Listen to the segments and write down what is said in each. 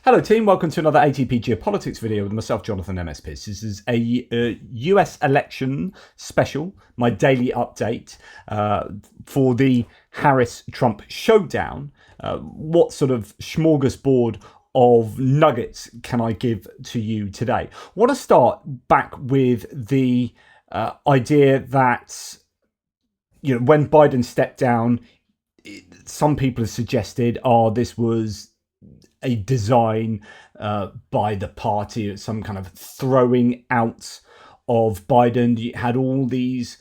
Hello team, welcome to another ATP Geopolitics video with myself, Jonathan MS Pearce. This is a US election special, my daily update for the Harris-Trump showdown. What sort of smorgasbord of nuggets can I give to you today? I want to start back with the idea that, when Biden stepped down, some people have suggested, this was a design by the party, some kind of throwing out of Biden. You had all these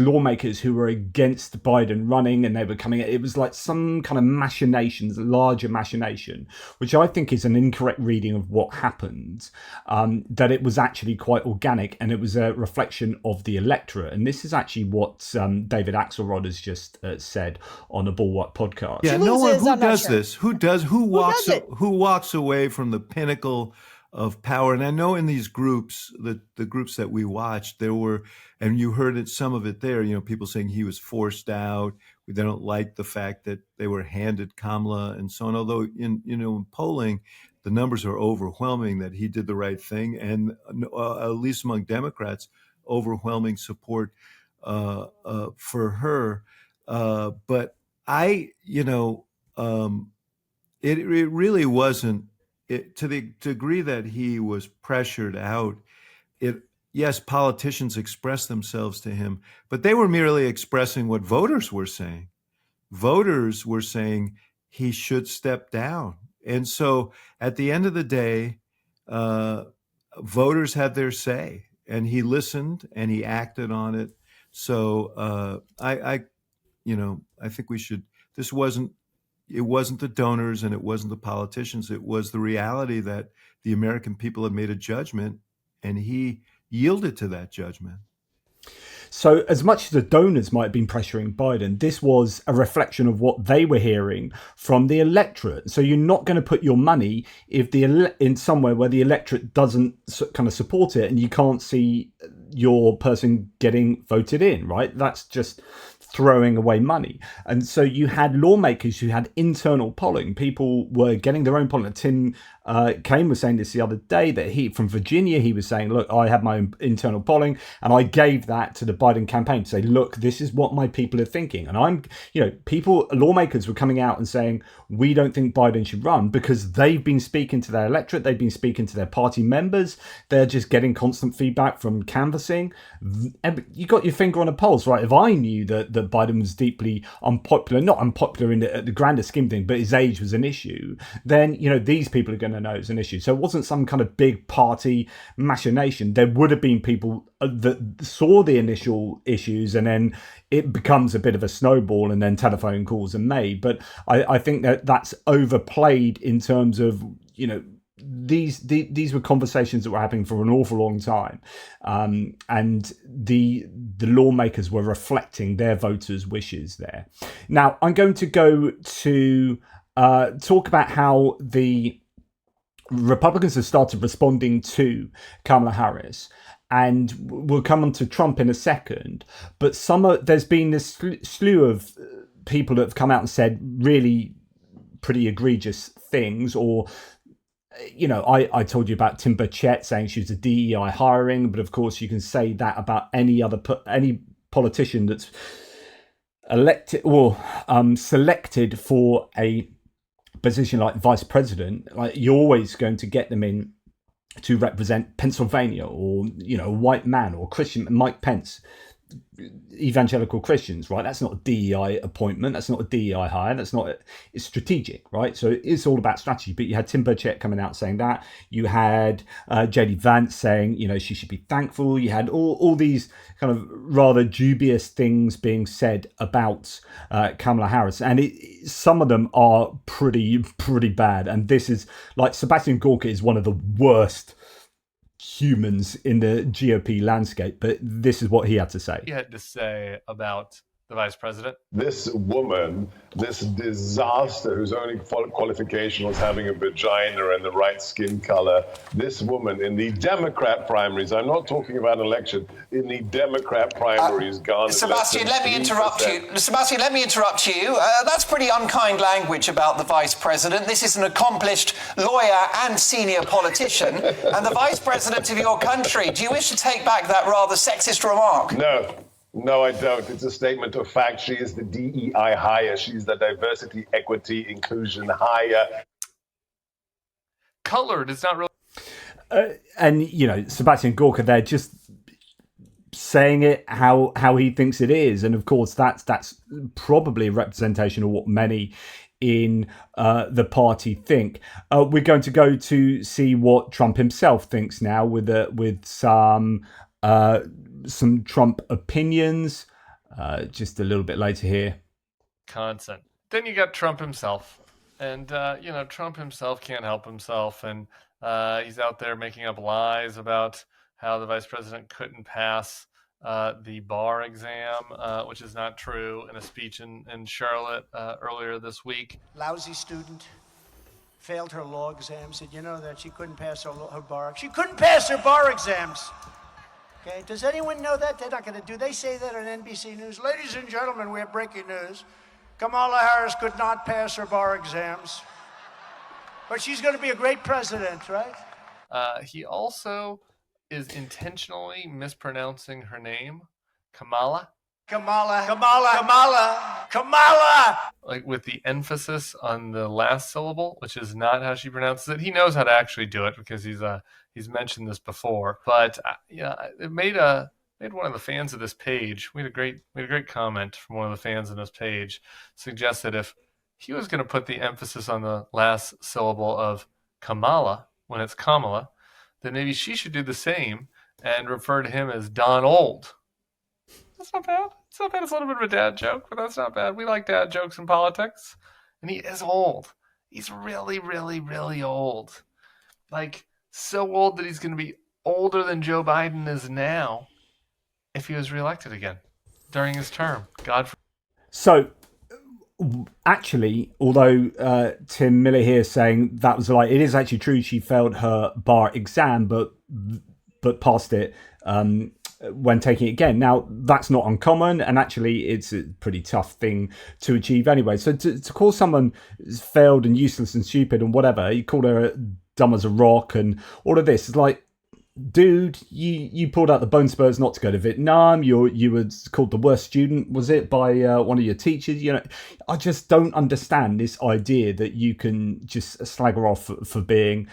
lawmakers who were against Biden running, and they were coming. It was like some kind of machinations, larger machination, which I think is an incorrect reading of what happened. That it was actually quite organic, and it was a reflection of the electorate. And this is actually what David Axelrod has just said on the Bulwark podcast. Yeah, no one who does this. Who walks away from the pinnacle of power. And I know in these groups, the groups that we watched, there were, and you heard it, some of it there, people saying he was forced out. They don't like the fact that they were handed Kamala and so on. Although in polling, the numbers are overwhelming that he did the right thing, and at least among Democrats, overwhelming support for her. But it really wasn't. To the degree that he was pressured out, yes, politicians expressed themselves to him, but they were merely expressing what voters were saying. Voters were saying he should step down. And so at the end of the day, voters had their say, and he listened and he acted on it. So I think we should, it wasn't the donors and it wasn't the politicians. It was the reality that the American people had made a judgment, and he yielded to that judgment. So as much as the donors might have been pressuring Biden, this was a reflection of what they were hearing from the electorate. So you're not going to put your money in somewhere where the electorate doesn't kind of support it, and you can't see your person getting voted in, right? That's just throwing away money. And so you had lawmakers who had internal polling. People were getting their own polling. Tim Kaine was saying this the other day, that from Virginia, he was saying, look, I have my own internal polling, and I gave that to the Biden campaign to say, look, this is what my people are thinking. And lawmakers were coming out and saying, we don't think Biden should run, because they've been speaking to their electorate, they've been speaking to their party members, they're just getting constant feedback from canvassing. You got your finger on a pulse, right? If I knew that Biden was deeply unpopular, not unpopular in the grander scheme thing, but his age was an issue, then, these people are going to know it's an issue. So it wasn't some kind of big party machination. There would have been people that saw the initial issues, and then it becomes a bit of a snowball, and then telephone calls are made. But I think that's overplayed in terms of, these were conversations that were happening for an awful long time, and the lawmakers were reflecting their voters' wishes there. Now I'm going to go to talk about how the Republicans have started responding to Kamala Harris, and we'll come on to Trump in a second. But there's been this slew of people that have come out and said really pretty egregious things, or I told you about Tim Burchett saying she was a DEI hiring, but of course you can say that about any politician that's elected or selected for a position like vice president. Like, you're always going to get them in to represent Pennsylvania, or a white man, or Christian, Mike Pence, evangelical Christians, right? That's not a DEI appointment. That's not a DEI hire. It's strategic, right? So it's all about strategy. But you had Tim Burchett coming out saying that. You had JD Vance saying, she should be thankful. You had all these kind of rather dubious things being said about Kamala Harris. And some of them are pretty bad. And this is, like, Sebastian Gorka is one of the worst humans in the GOP landscape, but this is what he had to say. He had to say about the vice president. This woman, this disaster whose only qualification was having a vagina and the right skin color, this woman in the Democrat primaries, I'm not talking about an election, in the Democrat primaries garnered Sebastian, let me interrupt you. Sebastian, let me interrupt you. That's pretty unkind language about the vice president. This is an accomplished lawyer and senior politician, and the vice president of your country. Do you wish to take back that rather sexist remark? No, I don't. It's a statement of fact. She is the DEI hire. She's the diversity, equity, inclusion hire. Colored is not really. And, Sebastian Gorka there just saying it how he thinks it is. And, of course, that's probably a representation of what many in the party think. We're going to go to see what Trump himself thinks now with some Trump opinions just a little bit later here. Constant. Then you got Trump himself. And, Trump himself can't help himself. And he's out there making up lies about how the vice president couldn't pass the bar exam, which is not true, in a speech in Charlotte earlier this week. Lousy student. Failed her law exams. Did you know that she couldn't pass her bar? She couldn't pass her bar exams. Okay, does anyone know that? They're not going to do. They say that on NBC News. Ladies and gentlemen, we have breaking news. Kamala Harris could not pass her bar exams. But she's going to be a great president, right? He also is intentionally mispronouncing her name, Kamala. Kamala. Like with the emphasis on the last syllable, which is not how she pronounces it. He knows how to actually do it because he's mentioned this before. But it made one of the fans of this page. We had a great comment from one of the fans on this page. Suggests that if he was going to put the emphasis on the last syllable of Kamala when it's Kamala, then maybe she should do the same and refer to him as Don Old. That's not bad. It's not bad. It's a little bit of a dad joke, but that's not bad. We like dad jokes in politics. And he is old. He's really, really, really old. Like, so old that he's going to be older than Joe Biden is now if he was reelected again during his term. God forbid. So, actually, although Tim Miller here is saying that was a lie, it is actually true she failed her bar exam, but passed it when taking it again. Now, that's not uncommon, and actually it's a pretty tough thing to achieve anyway. So to call someone failed and useless and stupid and whatever, you call her dumb as a rock and all of this, is like, dude, you pulled out the bone spurs not to go to Vietnam. You were called the worst student, was it, by one of your teachers? I just don't understand this idea that you can just slag her off for being,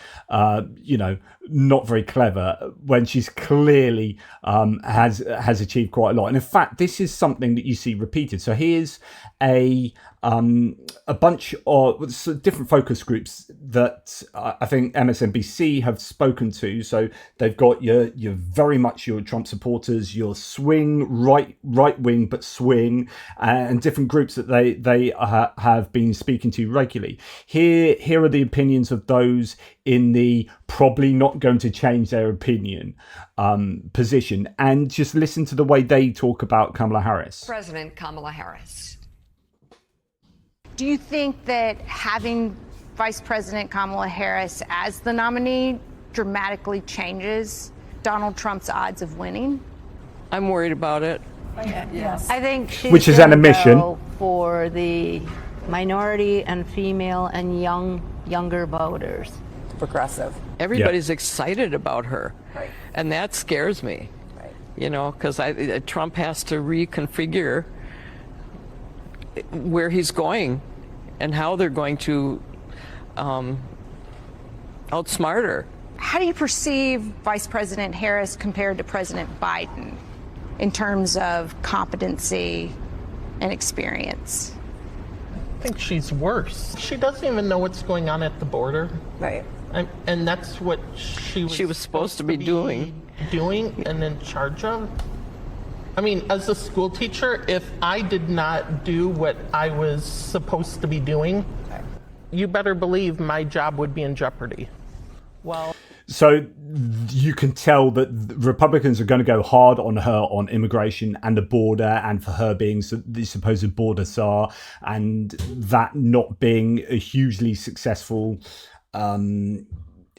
not very clever when she's clearly has achieved quite a lot. And in fact, this is something that you see repeated. So here's a bunch of different focus groups that I think MSNBC have spoken to. So they've got your very much your Trump supporters, your swing right wing but swing, and different groups that they have been speaking to regularly. Here are the opinions of those in the probably not going to change their opinion position, and just listen to the way they talk about Kamala Harris. President Kamala Harris. Do you think that having Vice President Kamala Harris as the nominee dramatically changes Donald Trump's odds of winning? I'm worried about it. Yes. I think she's which is an admission for the minority and female and younger voters. Progressive. Everybody's excited about her. Right. And that scares me. Right. Because Trump has to reconfigure where he's going and how they're going to outsmart her. How do you perceive Vice President Harris compared to President Biden in terms of competency and experience? I think she's worse. She doesn't even know what's going on at the border. Right. And that's what she was supposed to be doing and in charge of. I mean, as a school teacher, if I did not do what I was supposed to be doing, you better believe my job would be in jeopardy. Well, So you can tell that Republicans are going to go hard on her on immigration and the border, and for her being the supposed border czar, and that not being a hugely successful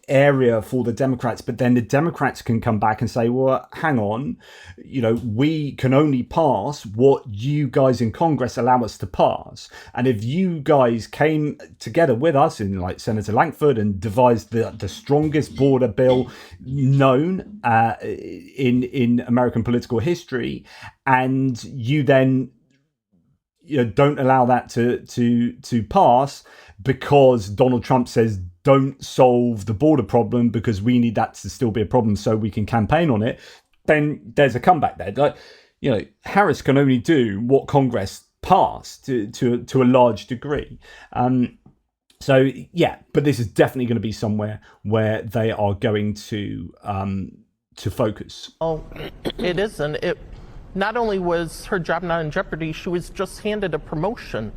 area for the Democrats. But then the Democrats can come back and say, well, hang on, we can only pass what you guys in Congress allow us to pass. And if you guys came together with us in like Senator Langford and devised the strongest border bill known in American political history, and you then don't allow that to pass because Donald Trump says don't solve the border problem because we need that to still be a problem so we can campaign on it, then there's a comeback there. Like, Harris can only do what Congress passed to a large degree. So yeah, but this is definitely going to be somewhere where they are going to focus. Oh, it isn't. It not only was her job not in jeopardy, she was just handed a promotion.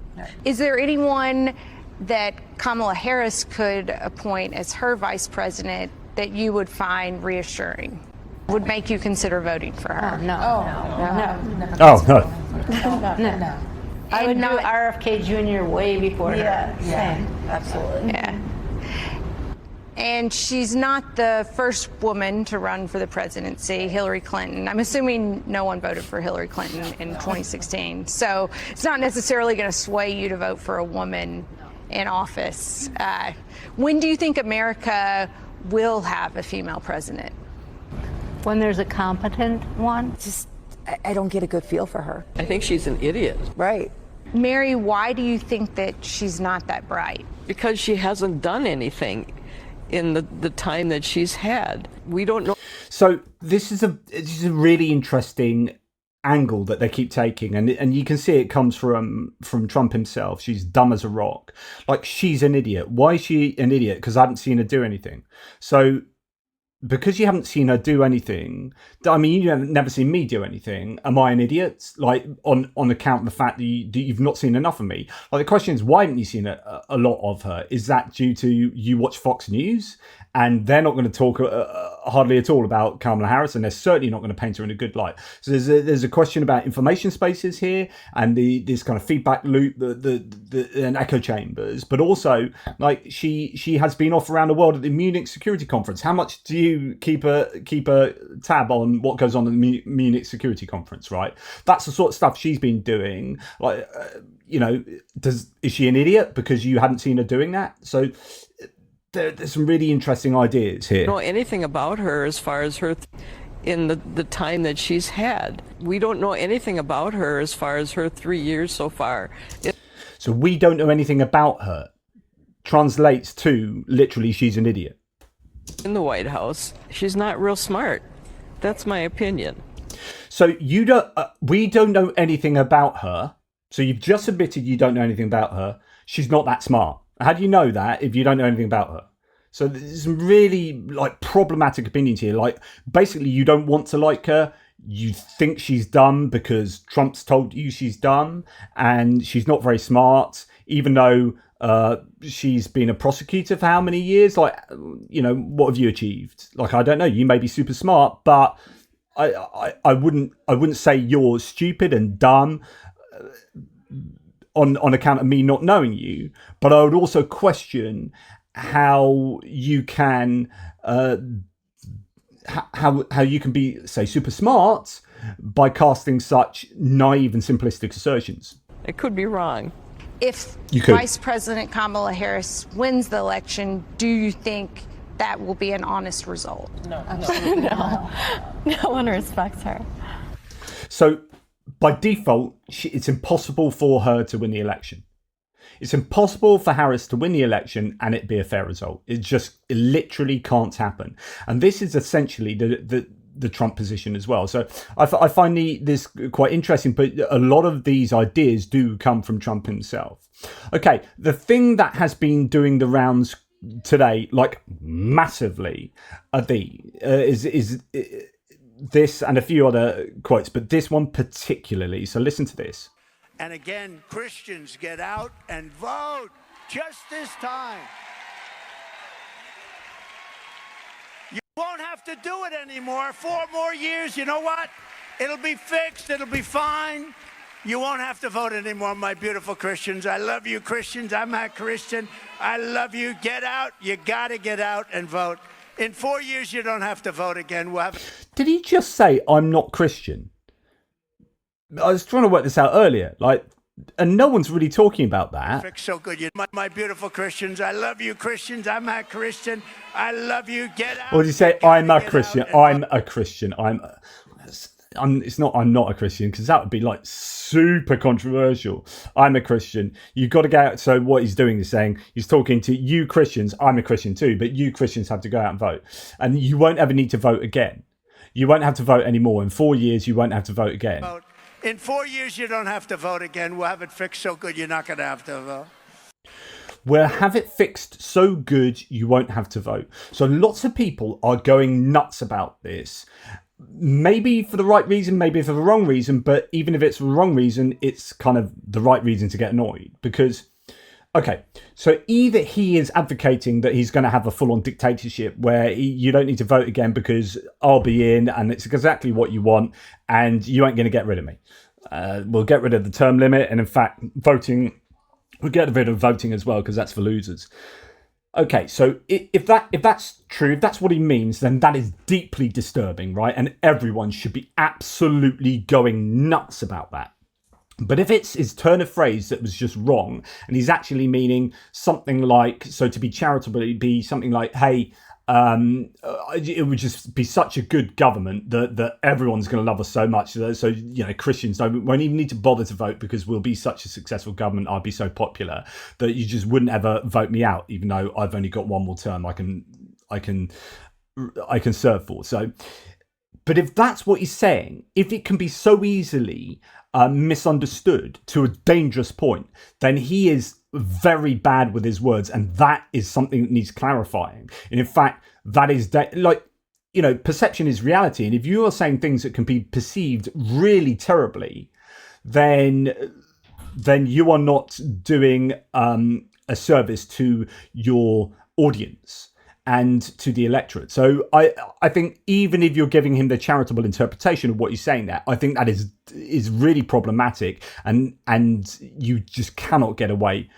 Is there anyone that Kamala Harris could appoint as her vice president that you would find reassuring, would make you consider voting for her? No. I would know RFK Jr. way before her. Yeah, absolutely. Yeah. And she's not the first woman to run for the presidency, Hillary Clinton. I'm assuming no one voted for Hillary Clinton in 2016. So it's not necessarily going to sway you to vote for a woman in office. When do you think America will have a female president? When there's a competent one. I don't get a good feel for her. I think she's an idiot. Right. Mary, why do you think that she's not that bright? Because she hasn't done anything in the time that she's had. We don't know. So this is a really interesting angle that they keep taking, and you can see it comes from Trump himself. She's dumb as a rock. Like, she's an idiot. Why is she an idiot? Because I haven't seen her do anything. So because you haven't seen her do anything, I mean, you've never seen me do anything. Am I an idiot? Like, on account of the fact that you've not seen enough of me? Like, the question is, why haven't you seen a lot of her? Is that due to you watch Fox News and they're not going to talk hardly at all about Kamala Harris, and they're certainly not going to paint her in a good light? So there's a question about information spaces here, and this kind of feedback loop, and echo chambers. But also, like, she has been off around the world at the Munich Security Conference. How much do you keep a tab on what goes on at the Munich Security Conference? Right, that's the sort of stuff she's been doing. Like, is she an idiot because you hadn't seen her doing that? So there's some really interesting ideas here. Know anything about her as far as her in the time that she's had. We don't know anything about her as far as her 3 years so far. So we don't know anything about her translates to literally she's an idiot. In the White House, she's not real smart. That's my opinion. So we don't know anything about her. So you've just admitted you don't know anything about her. She's not that smart. How do you know that if you don't know anything about her? So there's some really like problematic opinions here. Like, basically, you don't want to like her. You think she's dumb because Trump's told you she's dumb, and she's not very smart, even though she's been a prosecutor for how many years? Like, what have you achieved? Like, I don't know. You may be super smart, but I wouldn't say you're stupid and dumb on account of me not knowing you. But I would also question how you can how you can be, say, super smart by casting such naive and simplistic assertions. It could be wrong. If Vice President Kamala Harris wins the election, do you think that will be an honest result? No. No one respects her. So by default, it's impossible for her to win the election. It's impossible for Harris to win the election and it be a fair result. It literally can't happen. And this is essentially the Trump position as well. So I find this quite interesting, but a lot of these ideas do come from Trump himself. Okay, the thing that has been doing the rounds today, like massively, is this and a few other quotes, but this one particularly. So listen to this. And again, Christians, get out and vote just this time. Won't have to do it anymore. 4 more years, you know what? It'll be fixed. It'll be fine. You won't have to vote anymore, my beautiful Christians. I love you, Christians. I'm a Christian. I love you. Get out. You got to get out and vote. In 4 years, you don't have to vote again. Did he just say, I'm not Christian? I was trying to work this out earlier. And no one's really talking about that. Fix so good. My beautiful Christians. I love you, Christians. I'm a Christian. I love you. Get out. Or did he say, I'm a Christian? I'm a Christian. It's not I'm not a Christian, because that would be super controversial. I'm a Christian. You've got to go out. So what he's doing is saying, he's talking to you Christians. I'm a Christian too, but you Christians have to go out and vote. And you won't ever need to vote again. You won't have to vote anymore. In 4 years, you won't have to vote again. In 4 years, you don't have to vote again. We'll have it fixed so good you're not going to have to vote. We'll have it fixed so good you won't have to vote. So lots of people are going nuts about this. Maybe for the right reason, maybe for the wrong reason. But even if it's the wrong reason, it's kind of the right reason to get annoyed. Because, okay, so either he is advocating that he's going to have a full-on dictatorship where you don't need to vote again because I'll be in and it's exactly what you want and you ain't going to get rid of me. We'll get rid of the term limit, and in fact, we'll get rid of voting as well because that's for losers. Okay, so if that's true, if that's what he means, then that is deeply disturbing, right? And everyone should be absolutely going nuts about that. But if it's his turn of phrase that was just wrong, and he's actually meaning something like, so to be charitable, it'd be something like, hey, it would just be such a good government that everyone's going to love us so much. So Christians won't even need to bother to vote because we'll be such a successful government. I'll be so popular that you just wouldn't ever vote me out, even though I've only got one more term I can serve for. So, but if that's what he's saying, if it can be so easily misunderstood to a dangerous point, then he is very bad with his words, and that is something that needs clarifying. And in fact, that is perception is reality, and if you are saying things that can be perceived really terribly, then you are not doing a service to your audience and to the electorate. So I think even if you're giving him the charitable interpretation of what he's saying there, I think that is really problematic, and you just cannot get away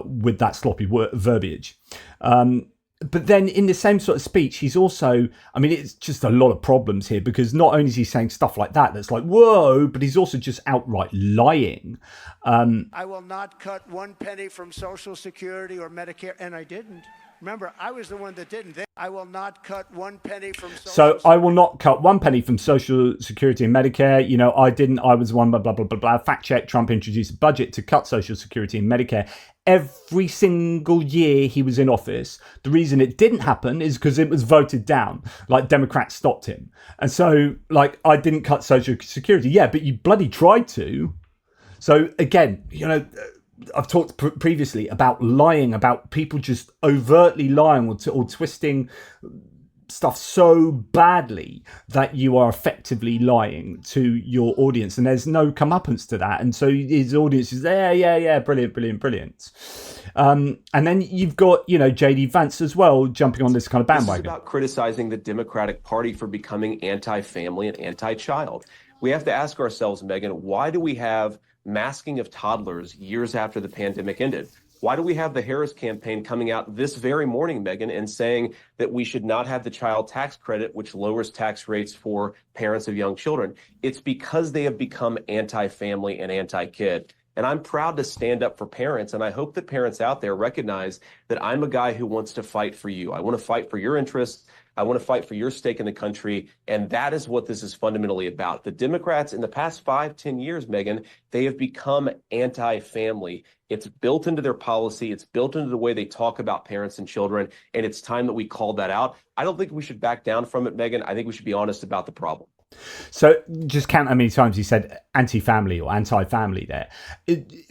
with that sloppy verbiage. But then in the same sort of speech, he's also, it's just a lot of problems here, because not only is he saying stuff like that's like, whoa, but he's also just outright lying. I will not cut 1 penny from Social Security or Medicare, and I didn't. Remember, I was the one that didn't. I will not cut 1 penny from Social Security. So I will not cut 1 penny from Social Security and Medicare. I didn't. I was the one, blah, blah, blah, blah, blah. Fact check, Trump introduced a budget to cut Social Security and Medicare every single year he was in office. The reason it didn't happen is because it was voted down. Democrats stopped him. And so, I didn't cut Social Security. Yeah, but you bloody tried to. So again, I've talked previously about lying, about people just overtly lying or twisting stuff so badly that you are effectively lying to your audience, and there's no comeuppance to that. And so his audience is yeah, brilliant. And then you've got, JD Vance as well jumping on this kind of bandwagon. This is about criticizing the Democratic Party for becoming anti-family and anti-child. We have to ask ourselves, Megyn, why do we have masking of toddlers years after the pandemic ended? Why do we have the Harris campaign coming out this very morning, Megyn, and saying that we should not have the child tax credit, which lowers tax rates for parents of young children? It's because they have become anti-family and anti-kid. And I'm proud to stand up for parents, and I hope that parents out there recognize that I'm a guy who wants to fight for you. I want to fight for your interests. I want to fight for your stake in the country, and that is what this is fundamentally about. The Democrats in the past 5-10 years, Megyn, they have become anti-family. It's built into their policy. It's built into the way they talk about parents and children, and it's time that we called that out. I don't think we should back down from it, Megyn. I think we should be honest about the problem. So just count how many times he said anti-family or anti-family there.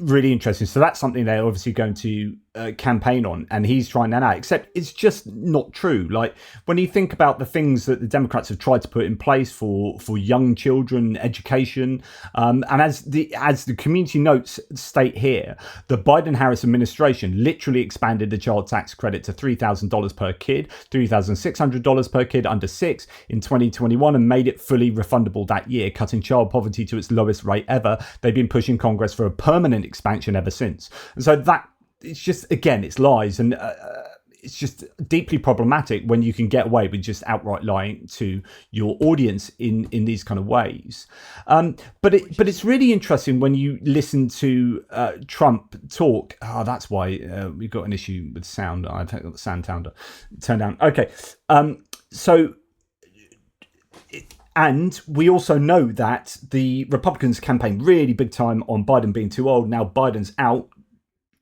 Really interesting. So that's something they're obviously going to campaign on, and he's trying that out, except it's just not true. Like, when you think about the things that the Democrats have tried to put in place for young children, education, and as the community notes state here, the Biden-Harris administration literally expanded the child tax credit to $3,000 per kid, $3,600 per kid under 6 in 2021, and made it fully refundable that year, cutting child poverty to its lowest rate ever. They've been pushing Congress for a permanent expansion ever since. And so that, it's just, again, it's lies, and it's just deeply problematic when you can get away with just outright lying to your audience in these kind of ways. But it's really interesting when you listen to Trump talk. Oh, that's why we've got an issue with sound. I've got the sound turned down. Okay, and we also know that the Republicans campaigned really big time on Biden being too old. Now Biden's out.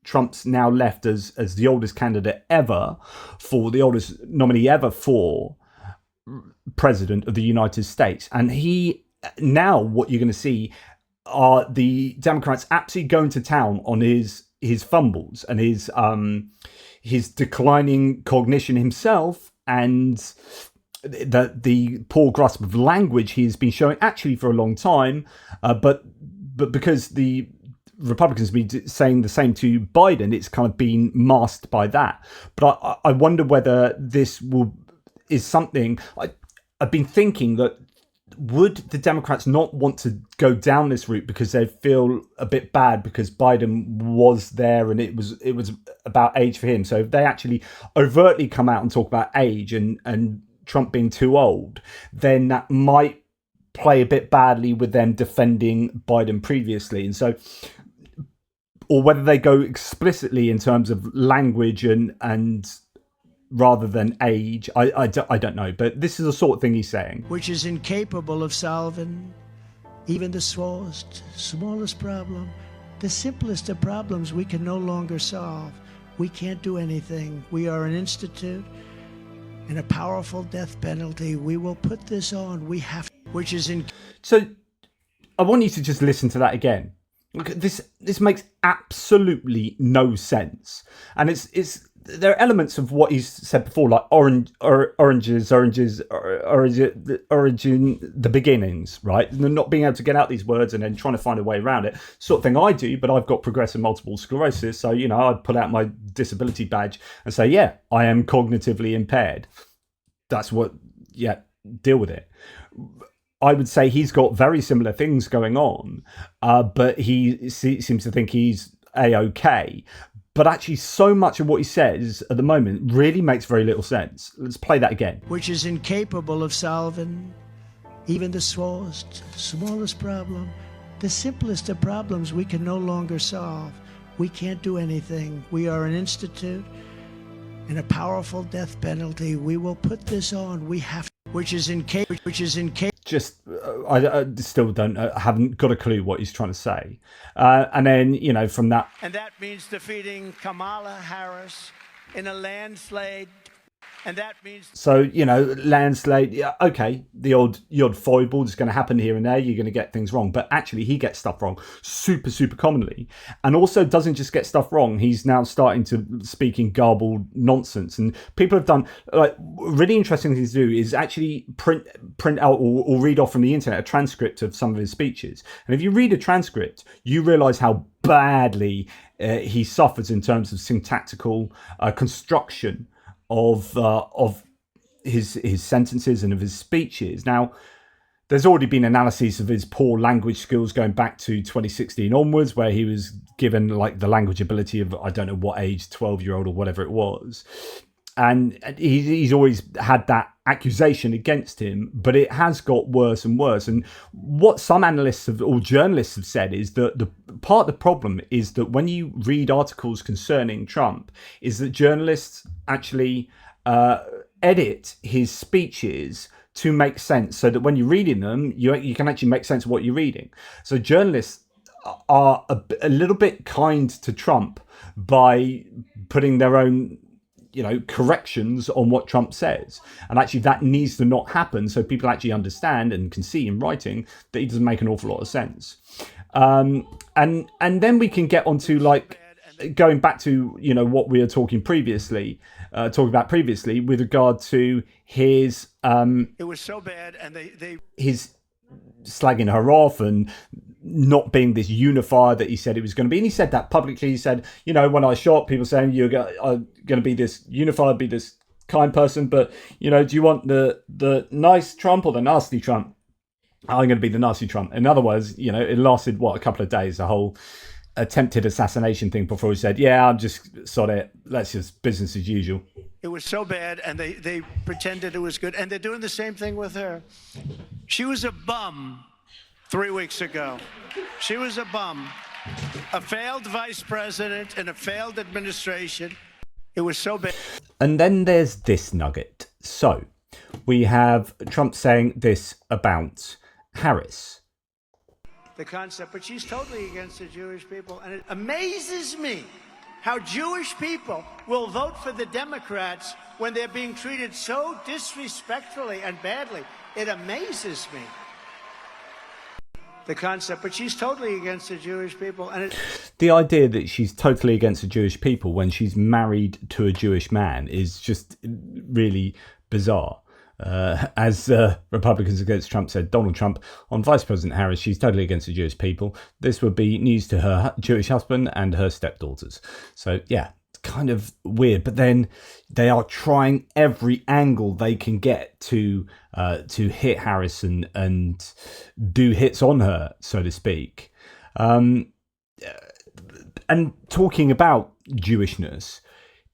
Trump's now left as the oldest candidate ever, for the oldest nominee ever for president of the United States. And now what you're going to see are the Democrats absolutely going to town on his fumbles and his declining cognition himself, and the poor grasp of language he's been showing actually for a long time, but because the Republicans have been saying the same to Biden, it's kind of been masked by that. But I wonder whether this is something. I've been thinking that, would the Democrats not want to go down this route because they feel a bit bad because Biden was there and it was about age for him? So if they actually overtly come out and talk about age and Trump being too old, then that might play a bit badly with them defending Biden previously. And so, or whether they go explicitly in terms of language and rather than age, I don't know. But this is the sort of thing he's saying. Which is incapable of solving even the smallest problem. The simplest of problems we can no longer solve. We can't do anything. We are an institute and a powerful death penalty. We will put this on. We have, which is in. So I want you to just listen to that again. This makes absolutely no sense, and it's there are elements of what he's said before, like origin, the beginnings, right? And not being able to get out these words and then trying to find a way around it. Sort of thing I do, but I've got progressive multiple sclerosis, so I'd pull out my disability badge and say, yeah, I am cognitively impaired. That's what, deal with it. I would say he's got very similar things going on, but he seems to think he's A-OK. But actually, so much of what he says at the moment really makes very little sense. Let's play that again. Which is incapable of solving even the smallest problem. The simplest of problems we can no longer solve. We can't do anything. We are an institute and a powerful death penalty. We will put this on. We have, which is incapable. Just, I still haven't got a clue what he's trying to say. And then, from that. And that means defeating Kamala Harris in a landslide. And that means. So, landslide, yeah, okay, the odd foible is going to happen here and there. You're going to get things wrong. But actually, he gets stuff wrong super, super commonly. And also doesn't just get stuff wrong. He's now starting to speak in garbled nonsense. And people have done, really interesting thing to do is actually print out or read off from the internet a transcript of some of his speeches. And if you read a transcript, you realise how badly he suffers in terms of syntactical construction of his sentences and of his speeches. Now, there's already been analyses of his poor language skills going back to 2016 onwards, where he was given the language ability of, I don't know what age, 12-year-old or whatever it was. And he's always had that accusation against him, but it has got worse and worse. And what some analysts or journalists have said is that the part of the problem is that when you read articles concerning Trump, is that journalists actually edit his speeches to make sense, so that when you're reading them, you can actually make sense of what you're reading. So journalists are a little bit kind to Trump by putting their own corrections on what Trump says. And actually that needs to not happen, so people actually understand and can see in writing that he doesn't make an awful lot of sense. And then we can get onto going back to what we were talking about previously with regard to his It was so bad, and they his slagging her off and not being this unifier that he said he was going to be. And he said that publicly. He said, when I shot, people saying you're going to be this unified, be this kind person, but do you want the nice Trump or the nasty Trump? I'm going to be the nasty Trump. In other words, it lasted a couple of days, the whole attempted assassination thing, before he said, yeah, I'm just sod it, let's just business as usual. It was so bad, and they pretended it was good, and they're doing the same thing with her. She was a bum 3 weeks ago. She was a bum, a failed vice president in a failed administration. It was so bad. And then there's this nugget. So we have Trump saying this about Harris. The concept, but she's totally against the Jewish people, and it amazes me how Jewish people will vote for the Democrats when they're being treated so disrespectfully and badly. It amazes me. The concept, but she's totally against the Jewish people, and the idea that she's totally against the Jewish people when she's married to a Jewish man is just really bizarre. As Republicans against Trump said, Donald Trump on Vice President Harris, she's totally against the Jewish people. This would be news to her Jewish husband and her stepdaughters. So yeah, it's kind of weird. But then they are trying every angle they can get to hit Harris and do hits on her, so to speak. And talking about Jewishness,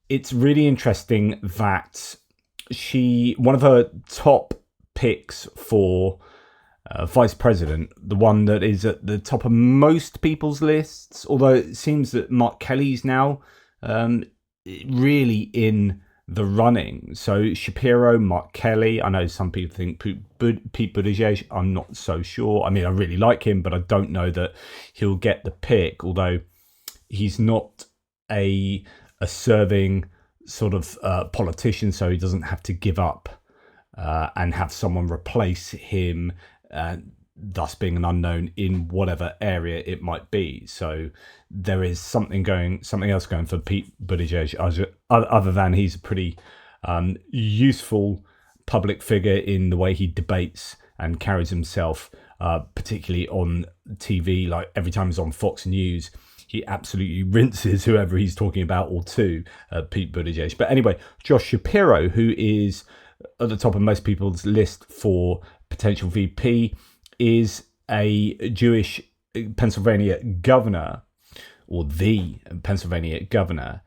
it's really interesting that one of her top picks for vice president, the one that is at the top of most people's lists, although it seems that Mark Kelly's now really in the running. So Shapiro, Mark Kelly, I know some people think Pete Buttigieg, I'm not so sure. I mean, I really like him, but I don't know that he'll get the pick, although he's not a serving sort of politician, so he doesn't have to give up and have someone replace him, thus being an unknown in whatever area it might be. So there is something else going for Pete Buttigieg, other than he's a pretty useful public figure in the way he debates and carries himself, particularly on TV. Like every time he's on Fox News, he absolutely rinses whoever he's talking about or to, Pete Buttigieg. But anyway, Josh Shapiro, who is at the top of most people's list for potential VP, is a Jewish Pennsylvania governor, or the Pennsylvania governor.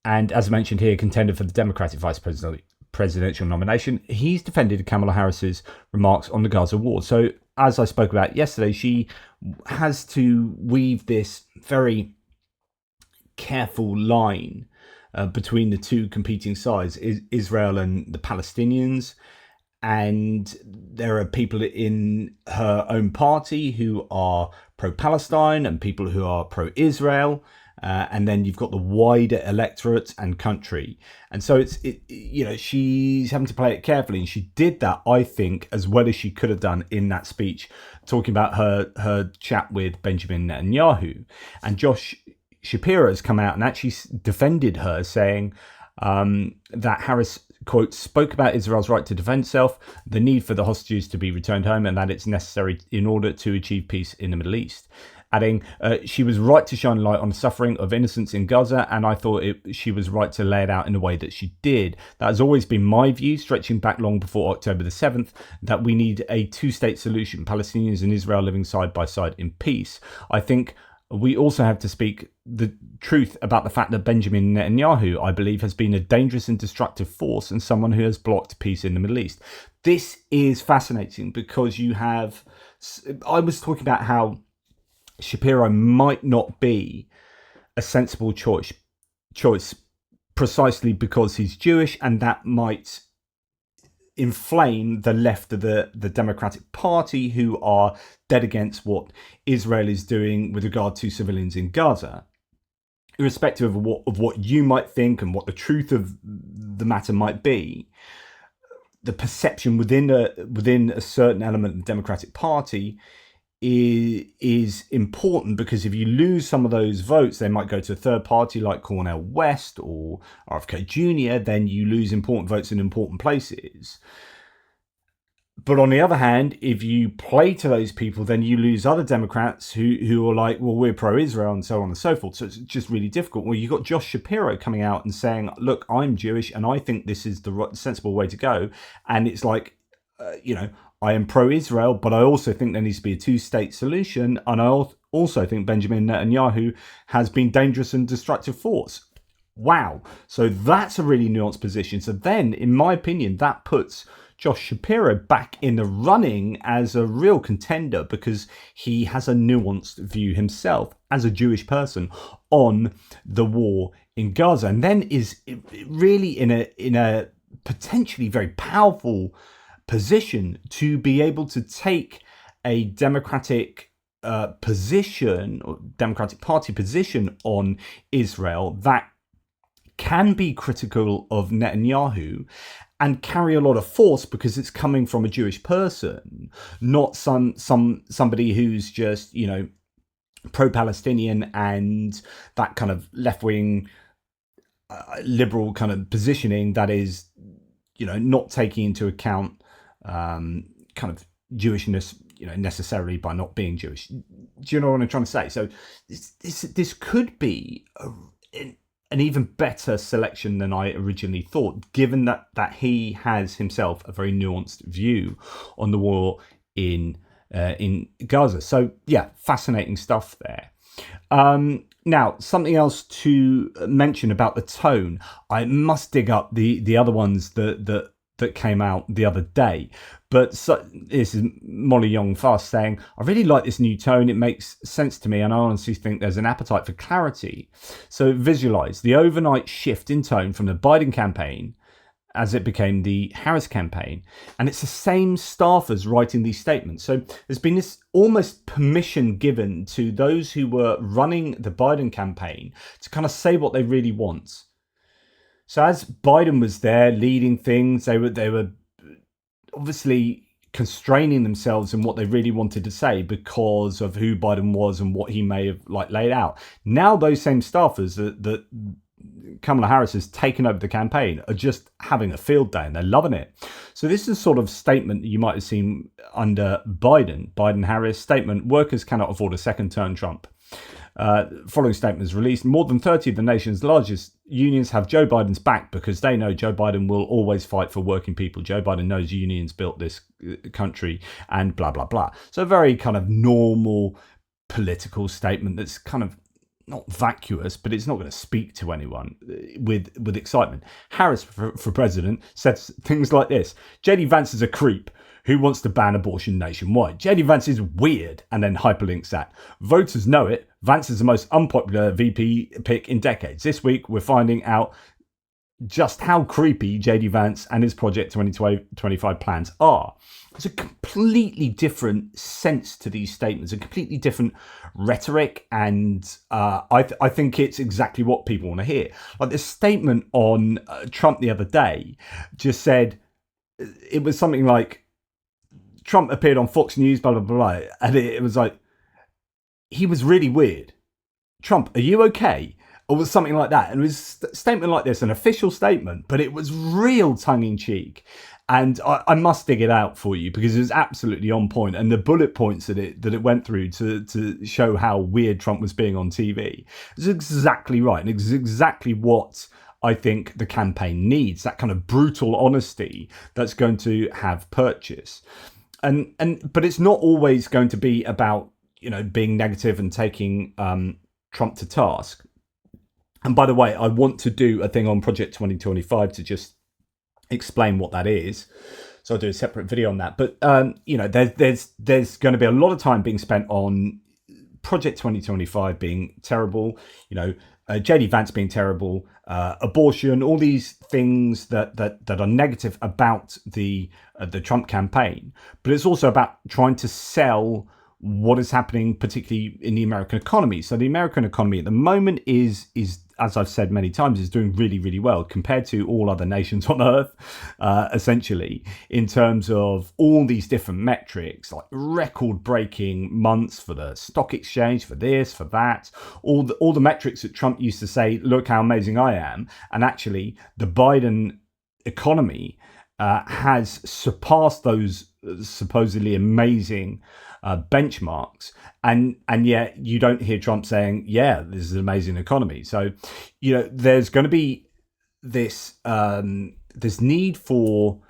And as I mentioned here, contender for the Democratic vice presidential nomination. He's defended Kamala Harris's remarks on the Gaza war. So as I spoke about yesterday, she has to weave this very careful line between the two competing sides, Israel and the Palestinians. And there are people in her own party who are pro-Palestine and people who are pro-Israel. And then you've got the wider electorate and country. And so she's having to play it carefully. And she did that, I think, as well as she could have done in that speech, talking about her chat with Benjamin Netanyahu. And Josh Shapiro has come out and actually defended her, saying that Harris, quote, spoke about Israel's right to defend itself, the need for the hostages to be returned home, and that it's necessary in order to achieve peace in the Middle East. Adding, she was right to shine light on the suffering of innocents in Gaza, and I thought she was right to lay it out in the way that she did. That has always been my view, stretching back long before October the 7th, that we need a two-state solution, Palestinians and Israel living side by side in peace. I think we also have to speak the truth about the fact that Benjamin Netanyahu, I believe, has been a dangerous and destructive force and someone who has blocked peace in the Middle East. This is fascinating because I was talking about how Shapiro might not be a sensible choice precisely because he's Jewish, and that might inflame the left of the Democratic Party, who are dead against what Israel is doing with regard to civilians in Gaza. Irrespective of what you might think and what the truth of the matter might be, the perception within a certain element of the Democratic Party is important, because if you lose some of those votes, they might go to a third party like Cornel West or RFK Jr., then you lose important votes in important places. But on the other hand, if you play to those people, then you lose other Democrats who are like, well, we're pro-Israel and so on and so forth. So it's just really difficult. Well, you've got Josh Shapiro coming out and saying, look, I'm Jewish and I think this is the sensible way to go. And it's like, I am pro-Israel, but I also think there needs to be a two-state solution. And I also think Benjamin Netanyahu has been dangerous and destructive force. Wow. So that's a really nuanced position. So then, in my opinion, that puts Josh Shapiro back in the running as a real contender, because he has a nuanced view himself as a Jewish person on the war in Gaza, and then is really in a potentially very powerful position to be able to take a Democratic position, or Democratic Party position on Israel that can be critical of Netanyahu and carry a lot of force, because it's coming from a Jewish person, not somebody who's just, pro-Palestinian and that kind of left-wing liberal kind of positioning that is, not taking into account kind of Jewishness, necessarily by not being Jewish. Do you know what I'm trying to say? So this could be an even better selection than I originally thought, given that he has himself a very nuanced view on the war in Gaza. So yeah, fascinating stuff there. Now, something else to mention about the tone. I must dig up the other ones that came out the other day. But this is Molly Young Fast saying, I really like this new tone. It makes sense to me, and I honestly think there's an appetite for clarity. So visualize the overnight shift in tone from the Biden campaign as it became the Harris campaign. And it's the same staffers writing these statements. So there's been this almost permission given to those who were running the Biden campaign to kind of say what they really want. So as Biden was there leading things, they were obviously constraining themselves in what they really wanted to say because of who Biden was and what he may have laid out. Now those same staffers that Kamala Harris has taken over the campaign are just having a field day and they're loving it. So this is a sort of statement that you might have seen under Biden-Harris statement, workers cannot afford a second term Trump. Following statement is released. More than 30 of the nation's largest unions have Joe Biden's back because they know Joe Biden will always fight for working people. Joe Biden knows unions built this country and blah, blah, blah. So a very kind of normal political statement that's kind of not vacuous, but it's not going to speak to anyone with excitement. Harris, for president, says things like this. JD Vance is a creep who wants to ban abortion nationwide. JD Vance is weird, and then hyperlinks that. Voters know it. Vance is the most unpopular VP pick in decades. This week, we're finding out just how creepy JD Vance and his Project 2025 plans are. There's a completely different sense to these statements, a completely different rhetoric, and I think it's exactly what people want to hear. Like this statement on Trump the other day just said, it was something like, Trump appeared on Fox News, blah, blah, blah, and it was like, he was really weird. Trump, are you okay? Or was something like that. And it was a statement like this, an official statement, but it was real tongue-in-cheek. And I must dig it out for you because it was absolutely on point. And the bullet points that it went through to show how weird Trump was being on TV is exactly right. And it's exactly what I think the campaign needs, that kind of brutal honesty that's going to have purchase. But it's not always going to be about, being negative and taking Trump to task. And by the way, I want to do a thing on Project 2025 to just explain what that is. So I'll do a separate video on that. But, there's going to be a lot of time being spent on Project 2025 being terrible, JD Vance being terrible, abortion, all these things that are negative about the Trump campaign. But it's also about trying to sell what is happening, particularly in the American economy. So the American economy at the moment is as I've said many times, is doing really, really well compared to all other nations on earth, essentially, in terms of all these different metrics, like record-breaking months for the stock exchange, for this, for that, all the metrics that Trump used to say, look how amazing I am, and actually the Biden economy has surpassed those supposedly amazing benchmarks, and yet you don't hear Trump saying, yeah, this is an amazing economy. So, there's going to be this need for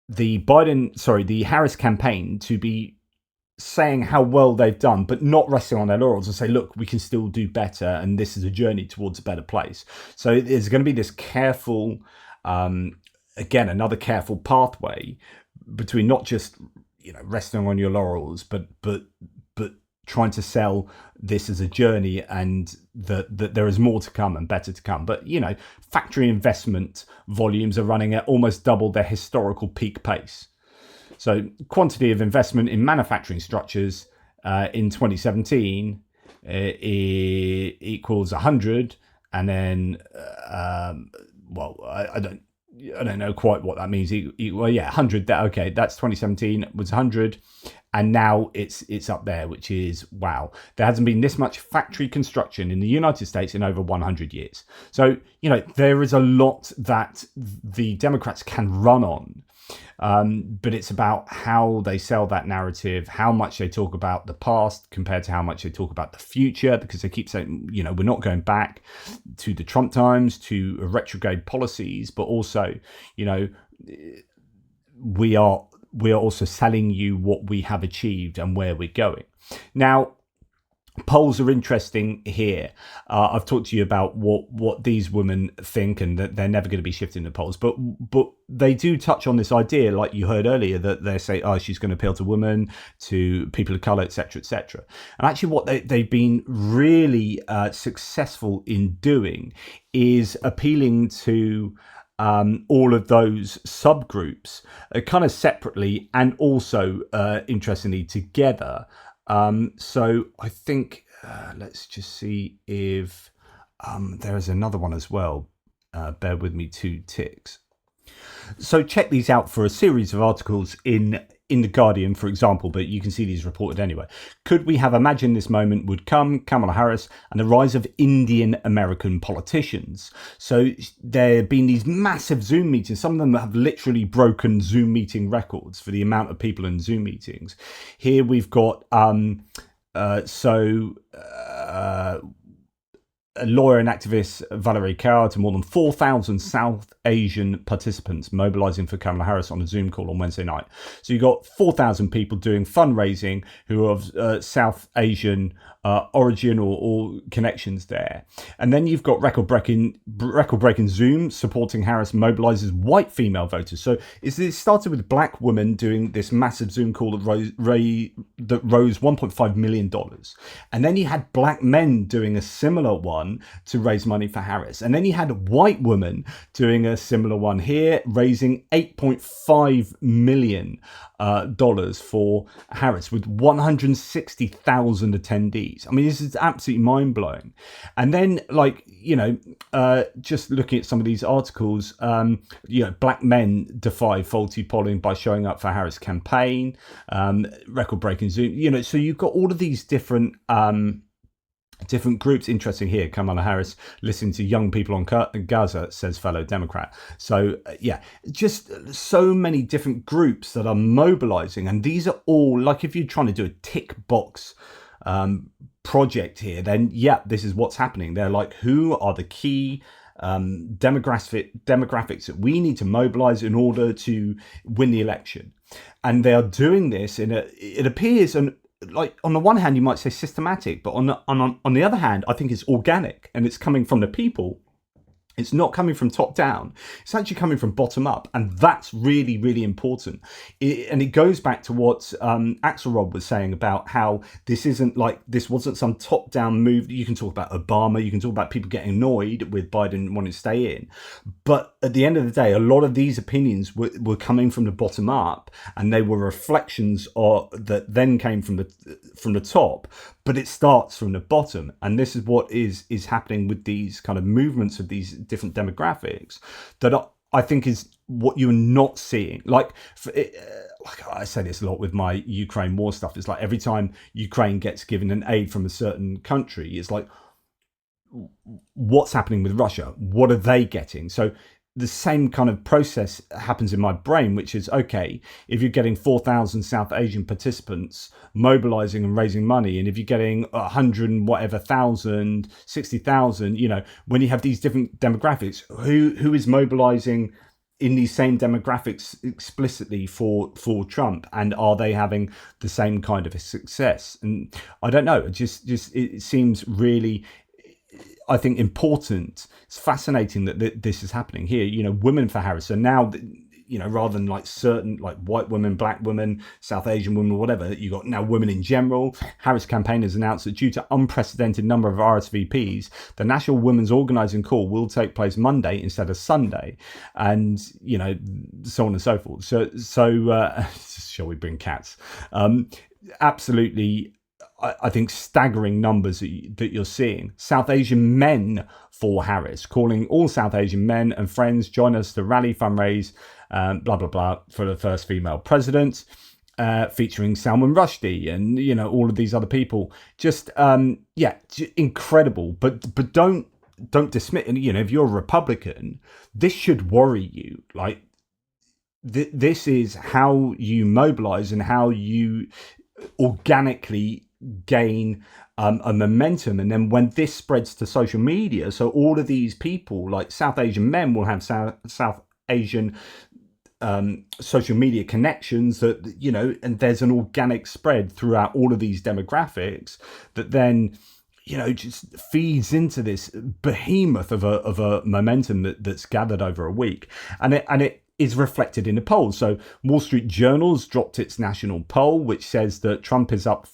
the Harris campaign to be saying how well they've done, but not resting on their laurels, and say, look, we can still do better, and this is a journey towards a better place. So there's going to be this careful, again, another careful pathway between not just resting on your laurels, but trying to sell this as a journey, and that there is more to come and better to come. But factory investment volumes are running at almost double their historical peak pace. So quantity of investment in manufacturing structures in 2017 equals 100, and then I don't know quite what that means. 100. Okay, that's 2017 was 100, and now it's up there, which is wow. There hasn't been this much factory construction in the United States in over 100 years. So there is a lot that the Democrats can run on. But it's about how they sell that narrative, how much they talk about the past compared to how much they talk about the future, because they keep saying, we're not going back to the Trump times, to retrograde policies, but also, we are also selling you what we have achieved and where we're going. Now, polls are interesting here. I've talked to you about what these women think, and that they're never going to be shifting the polls, but they do touch on this idea, like you heard earlier, that they say, she's going to appeal to women, to people of color, etc., etc. And actually what they've been really successful in doing is appealing to all of those subgroups kind of separately, and also interestingly together. So I think let's just see if there is another one as well. Bear with me 2 ticks. So check these out for a series of articles in The Guardian, for example, but you can see these reported anyway. Could we have imagined this moment would come? Kamala Harris and the rise of Indian American politicians. So there have been these massive Zoom meetings. Some of them have literally broken Zoom meeting records for the amount of people in Zoom meetings. Here we've got a lawyer and activist Valerie Kaur to more than 4,000 South Asian participants mobilizing for Kamala Harris on a Zoom call on Wednesday night. So you've got 4,000 people doing fundraising who are of South Asian origin or connections there. And then you've got record-breaking Zoom supporting Harris mobilizes white female voters. So it started with black women doing this massive Zoom call that rose $1.5 million. And then you had black men doing a similar one to raise money for Harris. And then you had white women doing a similar one here, raising $8.5 million for Harris with 160,000 attendees. I mean, this is absolutely mind-blowing. And then, just looking at some of these articles, black men defy faulty polling by showing up for Harris campaign, record-breaking Zoom, so you've got all of these different groups. Interesting here, Kamala Harris listening to young people on Gaza, says fellow Democrat. So just so many different groups that are mobilizing, and these are all, like, if you're trying to do a tick box project here, then this is what's happening. They're like, who are the key demographics that we need to mobilize in order to win the election? And they are doing this it appears, and like, on the one hand you might say systematic, but on the other hand I think it's organic, and it's coming from the people. It's not coming from top down. It's actually coming from bottom up. And that's really, really important. And it goes back to what Axelrod was saying about how this wasn't some top down move. You can talk about Obama. You can talk about people getting annoyed with Biden wanting to stay in. But at the end of the day, a lot of these opinions were coming from the bottom up, and they were reflections that then came from the top. but it starts from the bottom. And this is what is happening with these kind of movements of these different demographics that I think is what you're not seeing. Like I say this a lot with my Ukraine war stuff. It's like every time Ukraine gets given an aid from a certain country, it's like, what's happening with Russia? What are they getting? So the same kind of process happens in my brain, which is, okay, if you're getting 4,000 South Asian participants mobilizing and raising money, and if you're getting 100 and whatever thousand, 60,000, you know, when you have these different demographics, who is mobilizing in these same demographics explicitly for Trump, and are they having the same kind of a success? And I don't know, it seems really, I think, important. It's fascinating that this is happening here. You know, Women for Harris. So now, you know, rather than like certain like white women, black women, South Asian women, or whatever, you got now women in general. Harris campaign has announced that due to unprecedented number of RSVPs, the National Women's Organizing Call will take place Monday instead of Sunday, and you know, so on and so forth. So shall we bring cats? Absolutely. I think staggering numbers that you're seeing. South Asian men for Harris, calling all South Asian men and friends, join us to rally, fundraise, blah, blah, blah, for the first female president, featuring Salman Rushdie and, you know, all of these other people. Just, incredible. But don't dismiss, you know, if you're a Republican, this should worry you. Like, this is how you mobilize and how you organically gain a momentum. And then when this spreads to social media, so all of these people, like South Asian men, will have South Asian social media connections, that, you know, and there's an organic spread throughout all of these demographics that then, you know, just feeds into this behemoth of a momentum that's gathered over a week, and it is reflected in the polls. So Wall Street Journal's dropped its national poll, which says that Trump is up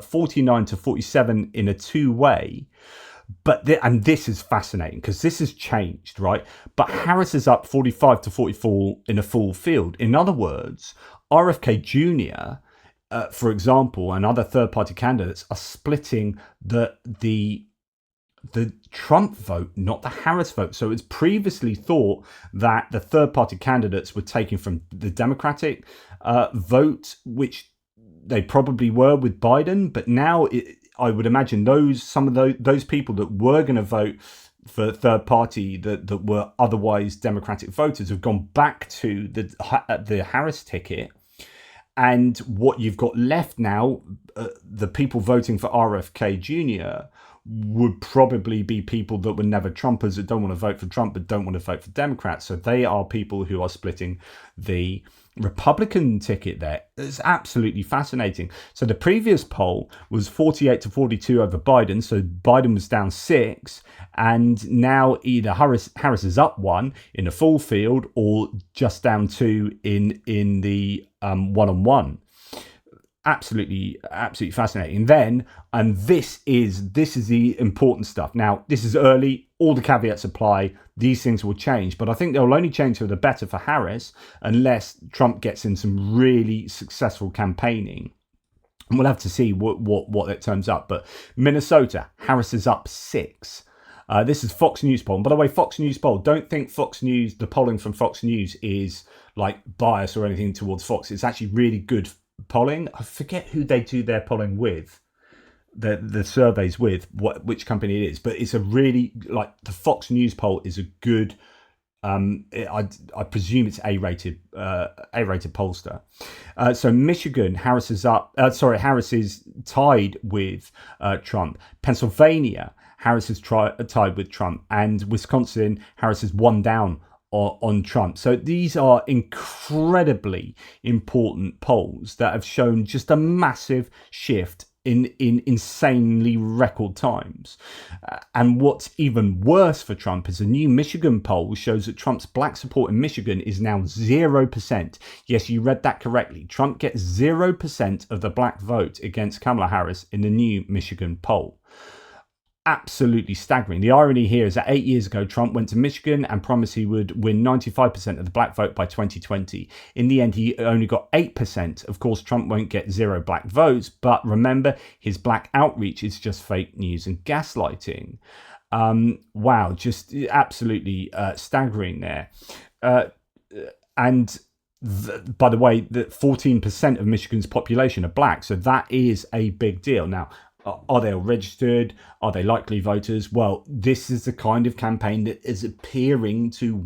49 to 47 in a two-way. And this is fascinating because this has changed, right? But Harris is up 45 to 44 in a full field. In other words, RFK Jr., for example, and other third-party candidates are splitting the Trump vote, not the Harris vote. So it's previously thought that the third-party candidates were taking from the Democratic vote, which they probably were with Biden. But now I would imagine some of those people that were going to vote for third party that were otherwise Democratic voters have gone back to the Harris ticket. And what you've got left now, the people voting for RFK Jr. would probably be people that were never Trumpers, that don't want to vote for Trump but don't want to vote for Democrats. So they are people who are splitting the Republican ticket there. It's absolutely fascinating. So the previous poll was 48 to 42 over Biden. So Biden was down 6, and now either Harris is up 1 in a full field or just down 2 in the one-on-one. Absolutely fascinating. Then, and this is the important stuff. Now, this is early. All the caveats apply. These things will change, but I think they'll only change for the better for Harris unless Trump gets in some really successful campaigning. And we'll have to see what it turns up. But Minnesota, Harris is up 6. This is Fox News poll. And by the way, Fox News poll, don't think Fox News, the polling from Fox News is like biased or anything towards Fox. It's actually really good polling. I forget who they do their polling with, the surveys with, which company it is, but it's a really, like, the Fox News poll is a good, I presume it's A-rated pollster. So Michigan, Harris is tied with Trump. Pennsylvania, Harris is tied with Trump, and Wisconsin, Harris is 1 down on Trump. So these are incredibly important polls that have shown just a massive shift in insanely record times. And what's even worse for Trump is a new Michigan poll shows that Trump's black support in Michigan is now 0%. Yes, you read that correctly. Trump gets 0% of the black vote against Kamala Harris in the new Michigan poll. absolutely staggering. The irony here is that 8 years ago, Trump went to Michigan and promised he would win 95% of the black vote by 2020. In the end, he only got 8%. Of course, Trump won't get 0 black votes, but remember, his black outreach is just fake news and gaslighting. Wow, just absolutely staggering there. And by the way, that 14% of Michigan's population are black, so that is a big deal. Now, are they all registered? Are they likely voters? Well, this is the kind of campaign that is appearing to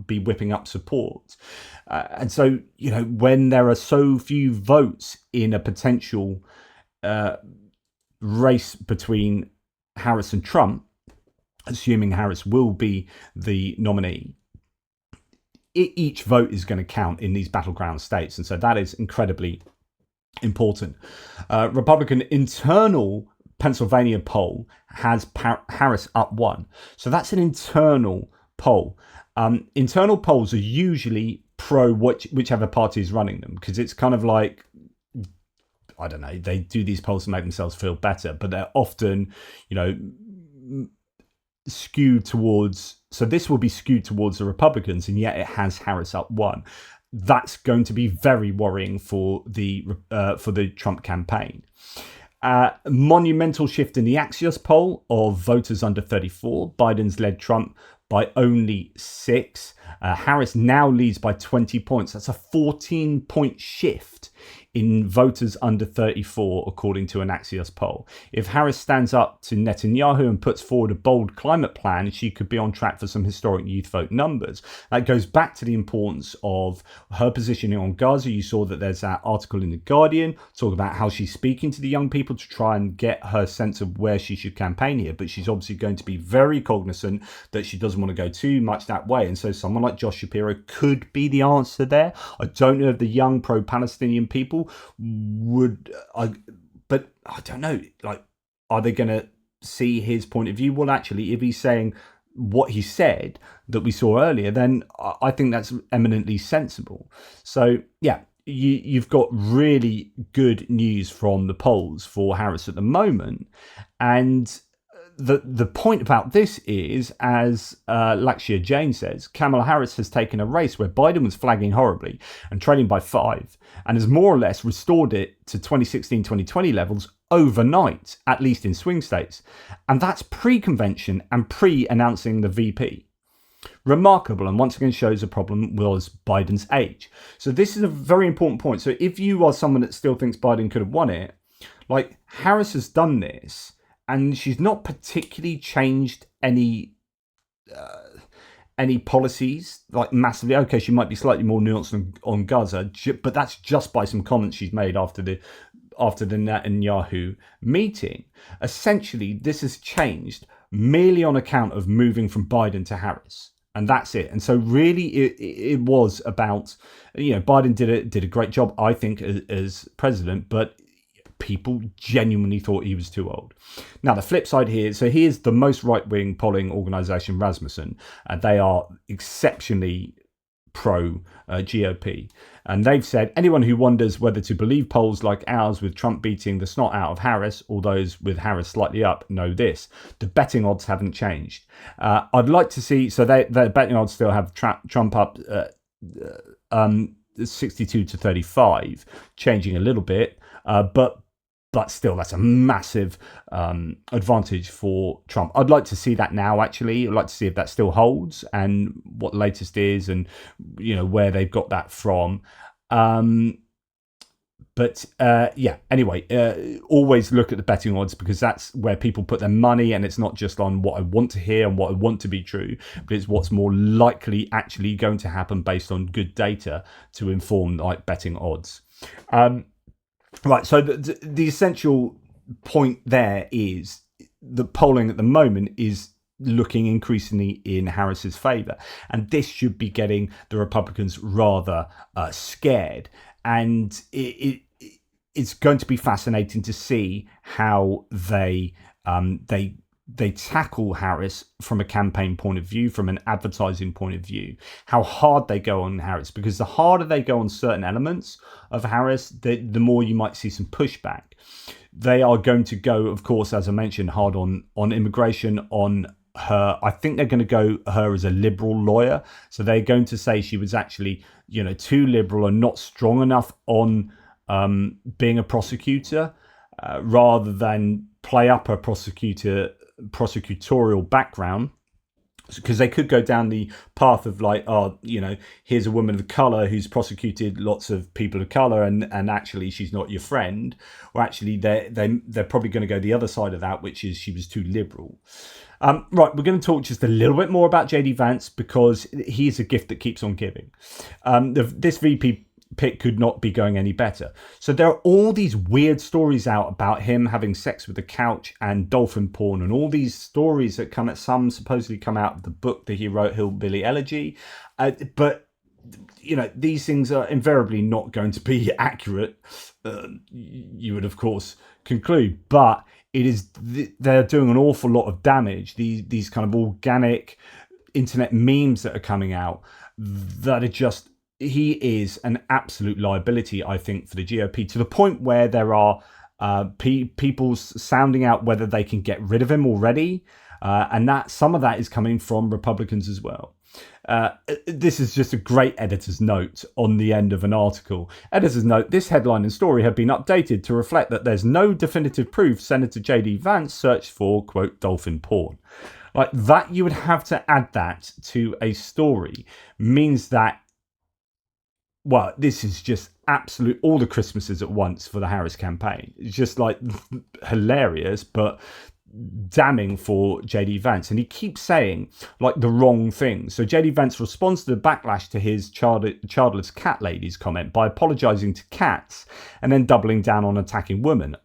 be whipping up support. And so, when there are so few votes in a potential race between Harris and Trump, assuming Harris will be the nominee, each vote is going to count in these battleground states. And so that is incredibly important. Republican internal Pennsylvania poll has Harris up 1. So that's an internal poll. Internal polls are usually pro whichever party is running them, because it's kind of like, I don't know, they do these polls to make themselves feel better, but they're often, skewed towards, so this will be skewed towards the Republicans, and yet it has Harris up 1. That's going to be very worrying for the Trump campaign. Monumental shift in the Axios poll of voters under 34. Biden's led Trump by only 6. Harris now leads by 20 points. That's a 14-point shift in voters under 34, according to an Axios poll. If Harris stands up to Netanyahu and puts forward a bold climate plan, she could be on track for some historic youth vote numbers. That goes back to the importance of her positioning on Gaza. You saw that there's that article in The Guardian talking about how she's speaking to the young people to try and get her sense of where she should campaign here. But she's obviously going to be very cognizant that she doesn't want to go too much that way. And so someone like Josh Shapiro could be the answer there. I don't know if the young pro-Palestinian people but I don't know, like, are they going to see his point of view? Well, actually, if he's saying what he said that we saw earlier, then I think that's eminently sensible. So yeah, you've got really good news from the polls for Harris at the moment. And the point about this is, as Lakshya Jain says, Kamala Harris has taken a race where Biden was flagging horribly and trailing by 5, and has more or less restored it to 2016-2020 levels overnight, at least in swing states. And that's pre-convention and pre-announcing the VP. Remarkable, and once again shows the problem was Biden's age. So this is a very important point. So if you are someone that still thinks Biden could have won it, like, Harris has done this, and she's not particularly changed any policies, like, massively. Okay, she might be slightly more nuanced on Gaza, but that's just by some comments she's made after the Netanyahu meeting. Essentially, this has changed merely on account of moving from Biden to Harris. And that's it. And so really it was about, Biden did a great job, I think, as president, but people genuinely thought he was too old. Now, the flip side here, so here's the most right-wing polling organisation, Rasmussen. They are exceptionally pro GOP. And they've said, anyone who wonders whether to believe polls like ours with Trump beating the snot out of Harris, or those with Harris slightly up, know this: the betting odds haven't changed. I'd like to see, so their betting odds still have Trump up 62 to 35, changing a little bit, but still, that's a massive advantage for Trump. I'd like to see that now, actually. I'd like to see if that still holds and what the latest is, and, where they've got that from. Anyway, always look at the betting odds, because that's where people put their money, and it's not just on what I want to hear and what I want to be true, but it's what's more likely actually going to happen based on good data to inform, like, betting odds. Right, so the essential point there is the polling at the moment is looking increasingly in Harris's favour, and this should be getting the Republicans rather scared. And it's going to be fascinating to see how they tackle Harris from a campaign point of view, from an advertising point of view, how hard they go on Harris, because the harder they go on certain elements of Harris, the more you might see some pushback. They are going to go, of course, as I mentioned, hard on immigration, on her. I think they're going to go her as a liberal lawyer. So they're going to say she was actually, too liberal and not strong enough on being a prosecutor, rather than play up her prosecutorial background. Because they could go down the path of like, here's a woman of color who's prosecuted lots of people of color, and actually she's not your friend. Or actually they're probably going to go the other side of that, which is she was too liberal. Right, we're going to talk just a little bit more about JD Vance, because he's a gift that keeps on giving. This VP pick could not be going any better. So there are all these weird stories out about him having sex with the couch and dolphin porn, and all these stories that some supposedly come out of the book that he wrote, Hillbilly Elegy. But these things are invariably not going to be accurate. You would of course conclude, but it is they're doing an awful lot of damage. These kind of organic internet memes that are coming out that are just. He is an absolute liability, I think, for the GOP, to the point where there are people sounding out whether they can get rid of him already, and that some of that is coming from Republicans as well. This is just a great editor's note on the end of an article. Editor's note: this headline and story have been updated to reflect that there's no definitive proof Senator JD Vance searched for, quote, dolphin porn. Like that, you would have to add that to a story, means that, well, this is just absolute all the Christmases at once for the Harris campaign. It's just like hilarious, but damning for JD Vance. And he keeps saying like the wrong things. So JD Vance responds to the backlash to his childless cat ladies comment by apologizing to cats and then doubling down on attacking women.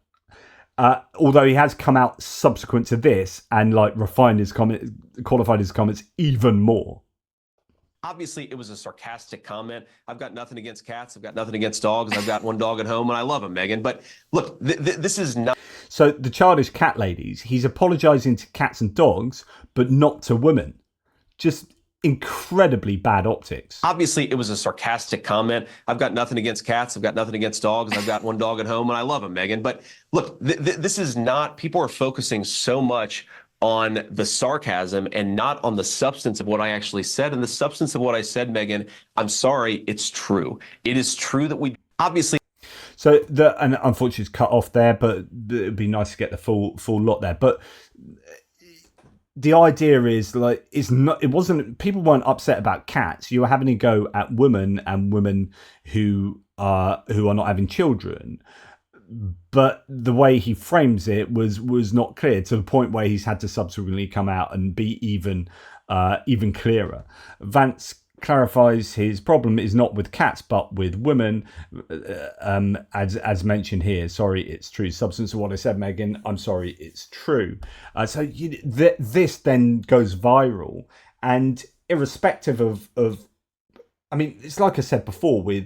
Although he has come out subsequent to this and like refined his comment, qualified his comments even more. Obviously, it was a sarcastic comment. I've got nothing against cats. I've got nothing against dogs. I've got one dog at home, and I love him, Megan. But look, this is not... So the childish cat ladies, he's apologizing to cats and dogs, but not to women. Just incredibly bad optics. Obviously, it was a sarcastic comment. I've got nothing against cats. I've got nothing against dogs. I've got one dog at home, and I love him, Megan. But look, this is not... People are focusing so much on the sarcasm and not on the substance of what I actually said. And the substance of what I said, Megan, I'm sorry, it's true. It is true that we obviously... So, and unfortunately it's cut off there, but it'd be nice to get the full lot there. But the idea is like, people weren't upset about cats. You were having a go at women and women who are not having children. But the way he frames it was not clear, to the point where he's had to subsequently come out and be even clearer. Vance clarifies his problem is not with cats but with women, as mentioned here. Sorry, it's true. Substance of what I said, Megan. I'm sorry, it's true. So this then goes viral, and irrespective of I mean, it's like I said before with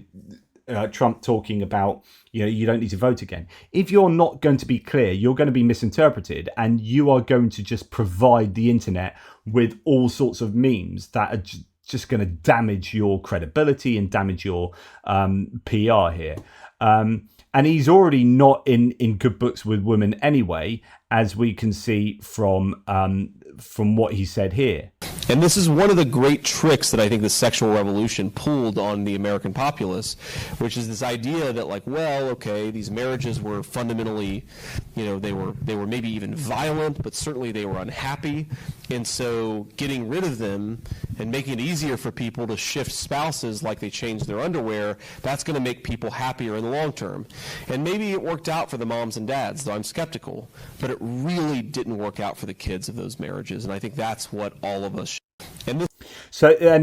Trump talking about, you don't need to vote again. If you're not going to be clear, you're going to be misinterpreted, and you are going to just provide the internet with all sorts of memes that are just going to damage your credibility and damage your PR here. And he's already not in good books with women anyway, as we can see from what he said here. And this is one of the great tricks that I think the sexual revolution pulled on the American populace, which is this idea that, like, well, okay, these marriages were fundamentally, they were maybe even violent, but certainly they were unhappy. And so getting rid of them and making it easier for people to shift spouses like they change their underwear, that's going to make people happier in the long term. And maybe it worked out for the moms and dads, though I'm skeptical, but it really didn't work out for the kids of those marriages. And I think that's what all of us And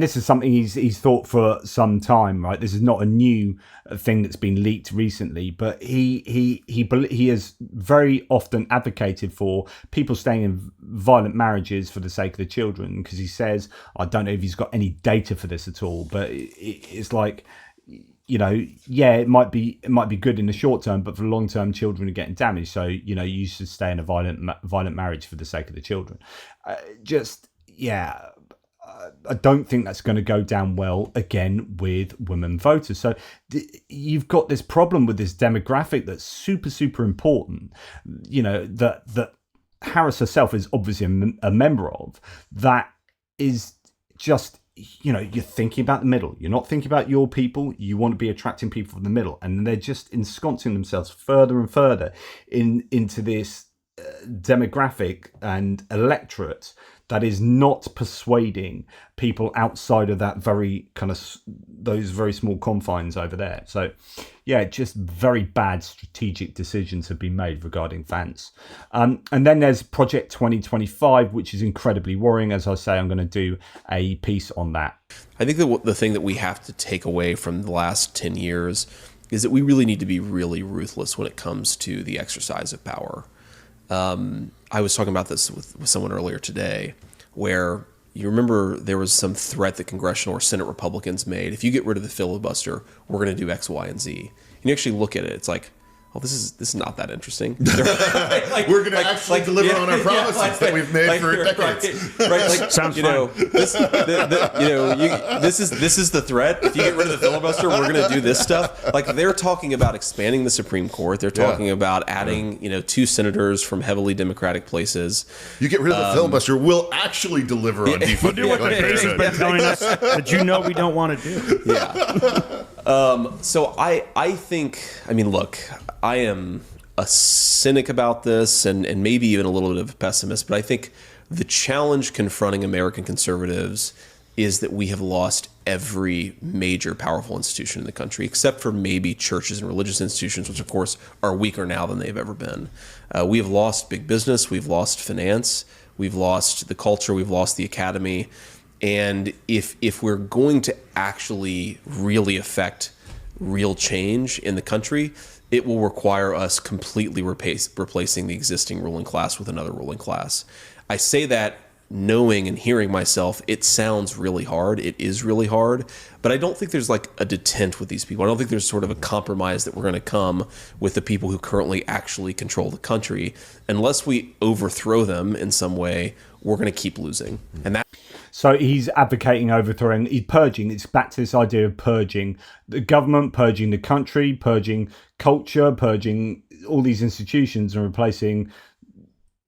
this is something he's thought for some time, right? This is not a new thing that's been leaked recently, but he has very often advocated for people staying in violent marriages for the sake of the children, because he says, I don't know if he's got any data for this at all, but it's like, it might be good in the short term, but for the long term, children are getting damaged. So you should stay in a violent marriage for the sake of the children. I don't think that's going to go down well again with women voters. So you've got this problem with this demographic that's super, super important, that Harris herself is obviously a member of, that is just, you're thinking about the middle. You're not thinking about your people. You want to be attracting people from the middle. And they're just ensconcing themselves further and further into this demographic and electorate that is not persuading people outside of that very kind of those very small confines over there. So yeah, just very bad strategic decisions have been made regarding Vance. And then there's Project 2025, which is incredibly worrying. As I say, I'm going to do a piece on that. I think the thing that we have to take away from the last 10 years is that we really need to be really ruthless when it comes to the exercise of power. I was talking about this with someone earlier today, where you remember there was some threat that congressional or Senate Republicans made. If you get rid of the filibuster, we're going to do X, Y, and Z. And you actually look at it, it's like, oh, this is not that interesting. We're going to actually deliver on our promises that we've made for decades. Right? Sounds This is the threat. If you get rid of the filibuster, we're going to do this stuff. Like, they're talking about expanding the Supreme Court. They're talking about adding, 2 senators from heavily Democratic places. You get rid of the filibuster, we'll actually deliver on defunding. We'll do what the base has been telling us that we don't want to do. Yeah. So I think, look, I am a cynic about this and maybe even a little bit of a pessimist, but I think the challenge confronting American conservatives is that we have lost every major powerful institution in the country, except for maybe churches and religious institutions, which of course are weaker now than they've ever been. We have lost big business, we've lost finance, we've lost the culture, we've lost the academy. And if we're going to actually really affect real change in the country, it will require us completely replacing the existing ruling class with another ruling class. I say that knowing and hearing myself, it sounds really hard. It is really hard. But I don't think there's like a detente with these people. I don't think there's sort of a compromise that we're going to come with the people who currently actually control the country. Unless we overthrow them in some way, we're going to keep losing. And that. So he's advocating overthrowing, he's purging. It's back to this idea of purging the government, purging the country, purging culture, purging all these institutions and replacing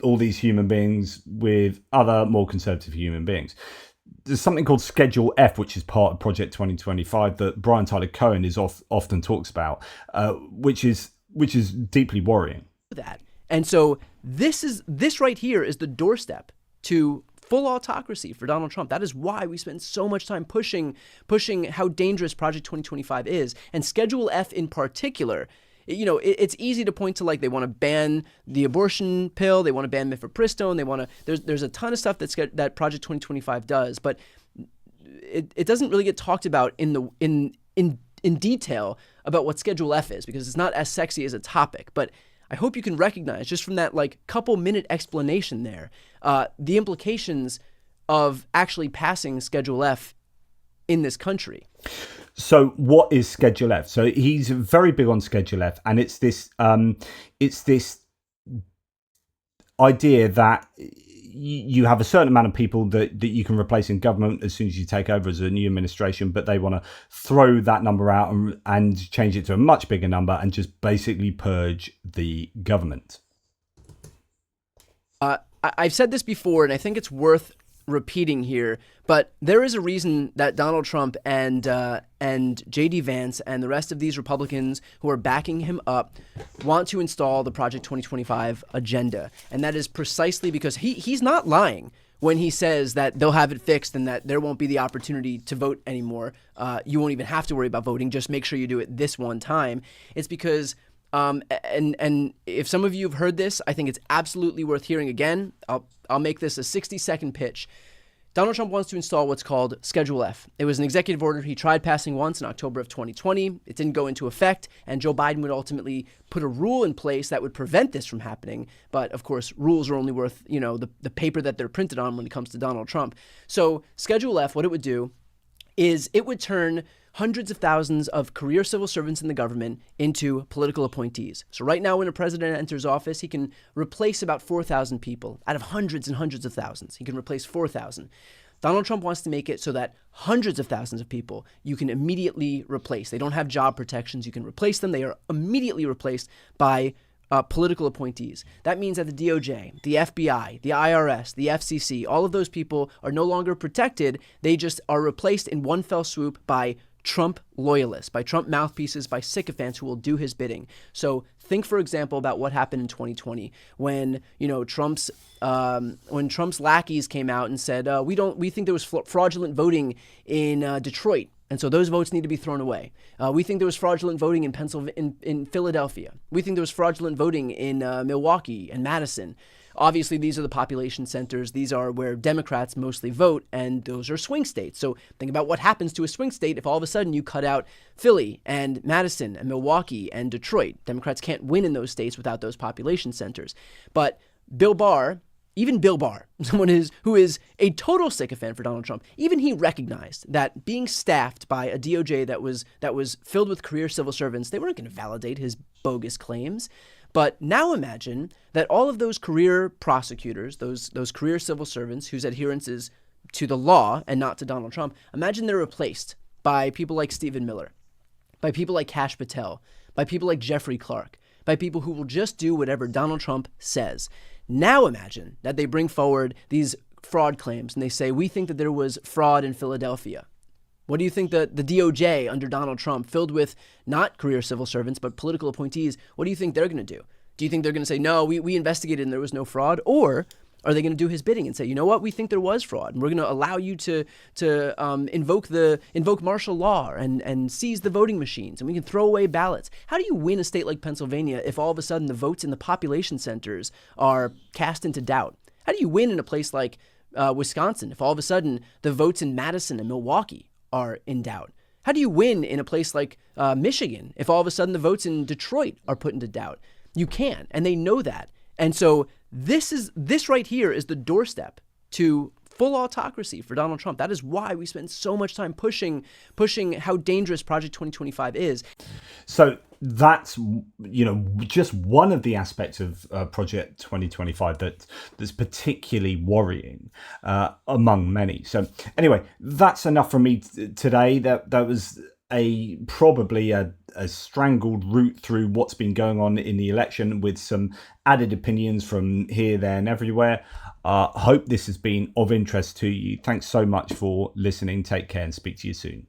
all these human beings with other more conservative human beings. There's something called Schedule F, which is part of Project 2025 that Brian Tyler Cohen is often talks about, which is deeply worrying. And so this right here is the doorstep to full autocracy for Donald Trump. That is why we spend so much time pushing how dangerous Project 2025 is. And Schedule F in particular, it's easy to point to, like, they want to ban the abortion pill, they want to ban mifepristone, there's a ton of stuff that Project 2025 does, but it doesn't really get talked about in detail about what Schedule F is, because it's not as sexy as a topic. But I hope you can recognize, just from that couple minute explanation there, the implications of actually passing Schedule F in this country. So what is Schedule F? So he's very big on Schedule F, and it's this idea that you have a certain amount of people that you can replace in government as soon as you take over as a new administration, but they want to throw that number out and change it to a much bigger number and just basically purge the government. I've said this before, and I think it's worth repeating here, but there is a reason that Donald Trump and J.D. Vance and the rest of these Republicans who are backing him up want to install the Project 2025 agenda. And that is precisely because he's not lying when he says that they'll have it fixed and that there won't be the opportunity to vote anymore. You won't even have to worry about voting. Just make sure you do it this one time. It's because and if some of you have heard this, I think it's absolutely worth hearing again. I'll make this a 60-second pitch. Donald Trump wants to install what's called Schedule F. It was an executive order he tried passing once in October of 2020. It didn't go into effect, and Joe Biden would ultimately put a rule in place that would prevent this from happening. But of course, rules are only worth, the paper that they're printed on when it comes to Donald Trump. So Schedule F, what it would do is it would turn hundreds of thousands of career civil servants in the government into political appointees. So right now, when a president enters office, he can replace about 4,000 people out of hundreds and hundreds of thousands. He can replace 4,000. Donald Trump wants to make it so that hundreds of thousands of people you can immediately replace. They don't have job protections. You can replace them. They are immediately replaced by political appointees. That means that the DOJ, the FBI, the IRS, the FCC, all of those people are no longer protected. They just are replaced in one fell swoop by Trump loyalists, by Trump mouthpieces, by sycophants who will do his bidding. So think, for example, about what happened in 2020 when Trump's lackeys came out and said we think there was fraudulent voting in Detroit, and so those votes need to be thrown away. We think there was fraudulent voting in Philadelphia. We think there was fraudulent voting in Milwaukee and Madison. Obviously, these are the population centers. These are where Democrats mostly vote, and those are swing states. So think about what happens to a swing state if all of a sudden you cut out Philly and Madison and Milwaukee and Detroit. Democrats can't win in those states without those population centers. But Bill Barr, someone who is a total sycophant for Donald Trump, even he recognized that being staffed by a DOJ that was filled with career civil servants, they weren't going to validate his bogus claims. But now imagine that all of those career prosecutors, those career civil servants whose adherence is to the law and not to Donald Trump, imagine they're replaced by people like Stephen Miller, by people like Kash Patel, by people like Jeffrey Clark, by people who will just do whatever Donald Trump says. Now imagine that they bring forward these fraud claims and they say, we think that there was fraud in Philadelphia. What do you think the DOJ under Donald Trump, filled with not career civil servants, but political appointees, what do you think they're going to do? Do you think they're going to say, no, we investigated and there was no fraud? Or are they going to do his bidding and say, you know what, we think there was fraud, and we're going to allow you to invoke martial law and seize the voting machines, and we can throw away ballots? How do you win a state like Pennsylvania if all of a sudden the votes in the population centers are cast into doubt? How do you win in a place like Wisconsin if all of a sudden the votes in Madison and Milwaukee are in doubt? How do you win in a place like Michigan if all of a sudden the votes in Detroit are put into doubt? You can't, and they know that. And so this right here is the doorstep to full autocracy for Donald Trump. That is why we spend so much time pushing how dangerous Project 2025 is. So that's just one of the aspects of Project 2025 that's particularly worrying among many. So anyway, that's enough from me today. That was probably a strangled route through what's been going on in the election with some added opinions from here, there, and everywhere. Hope this has been of interest to you. Thanks so much for listening. Take care and speak to you soon.